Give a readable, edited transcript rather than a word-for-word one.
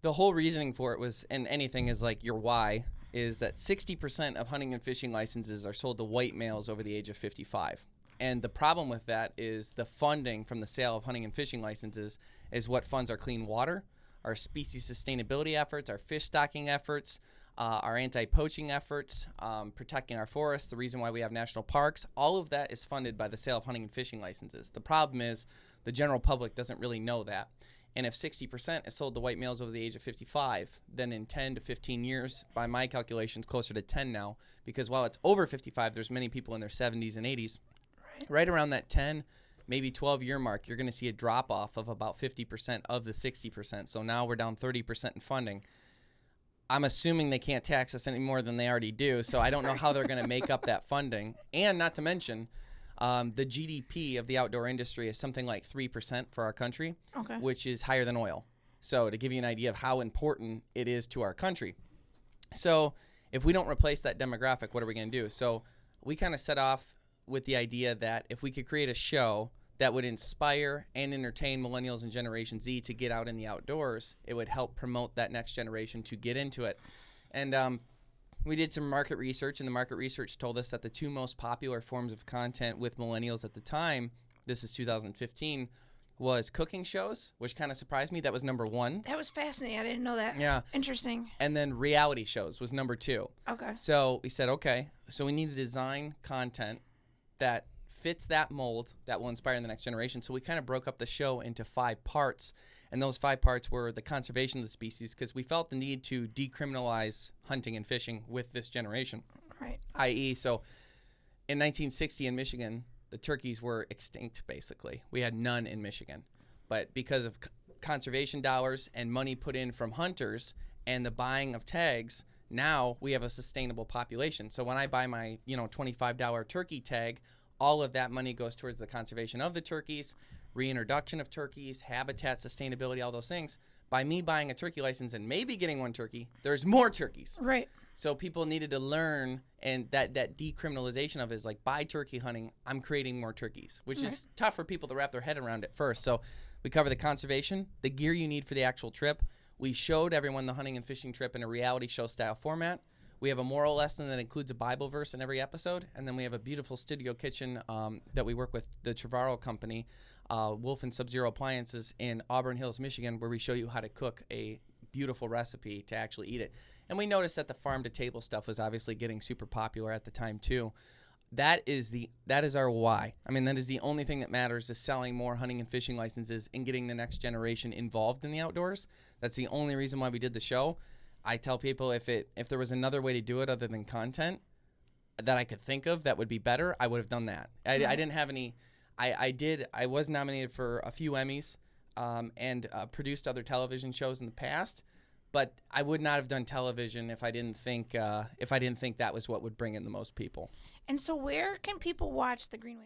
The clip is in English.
the whole reasoning for it was, and anything is like your why, is that 60% of hunting and fishing licenses are sold to white males over the age of 55. And the problem with that is the funding from the sale of hunting and fishing licenses is what funds our clean water, our species sustainability efforts, our fish stocking efforts, our anti-poaching efforts, protecting our forests, the reason why we have national parks. All of that is funded by the sale of hunting and fishing licenses. The problem is the general public doesn't really know that. And if 60% is sold to white males over the age of 55, then in 10 to 15 years, by my calculations, closer to 10 now, because while it's over 55, there's many people in their 70s and 80s. Right around that 10, maybe 12-year mark, you're going to see a drop-off of about 50% of the 60%. So now we're down 30% in funding. I'm assuming they can't tax us any more than they already do, so I don't know how they're going to make up that funding. And not to mention, the GDP of the outdoor industry is something like 3% for our country, which is higher than oil. So to give you an idea of how important it is to our country. So if we don't replace that demographic, what are we going to do? So we kind of set off with the idea that if we could create a show that would inspire and entertain millennials and Generation Z to get out in the outdoors, it would help promote that next generation to get into it. And we did some market research, and the market research told us that the two most popular forms of content with millennials at the time, this is 2015, was cooking shows, which kind of surprised me. That was number one. That was fascinating. I didn't know that. Yeah. Interesting. And then reality shows was number two. Okay. So we said, okay, so we need to design content that fits that mold that will inspire the next generation. So we kind of broke up the show into 5 parts, and those 5 parts were the conservation of the species, because we felt the need to decriminalize hunting and fishing with this generation. Right. I.e., so in 1960 in Michigan, the turkeys were extinct, basically. We had none in Michigan. But because of conservation dollars and money put in from hunters and the buying of tags, now we have a sustainable population. So when I buy my, $25 turkey tag, all of that money goes towards the conservation of the turkeys, reintroduction of turkeys, habitat sustainability, all those things. By me buying a turkey license and maybe getting one turkey, there's more turkeys. Right. So people needed to learn, and that decriminalization of it is like, by turkey hunting, I'm creating more turkeys, which is tough for people to wrap their head around at first. So we cover the conservation, the gear you need for the actual trip. We showed everyone the hunting and fishing trip in a reality show style format. We have a moral lesson that includes a Bible verse in every episode. And then we have a beautiful studio kitchen that we work with the Trevaro company, Wolf and Sub-Zero Appliances in Auburn Hills, Michigan, where we show you how to cook a beautiful recipe to actually eat it. And we noticed that the farm-to-table stuff was obviously getting super popular at the time, too. That is our why. I mean, that is the only thing that matters, is selling more hunting and fishing licenses and getting the next generation involved in the outdoors. That's the only reason why we did the show. I tell people if there was another way to do it other than content that I could think of that would be better, I would have done that. I didn't have any. I was nominated for a few Emmys and produced other television shows in the past, but I would not have done television if I didn't think that was what would bring in the most people. And so where can people watch the Greenway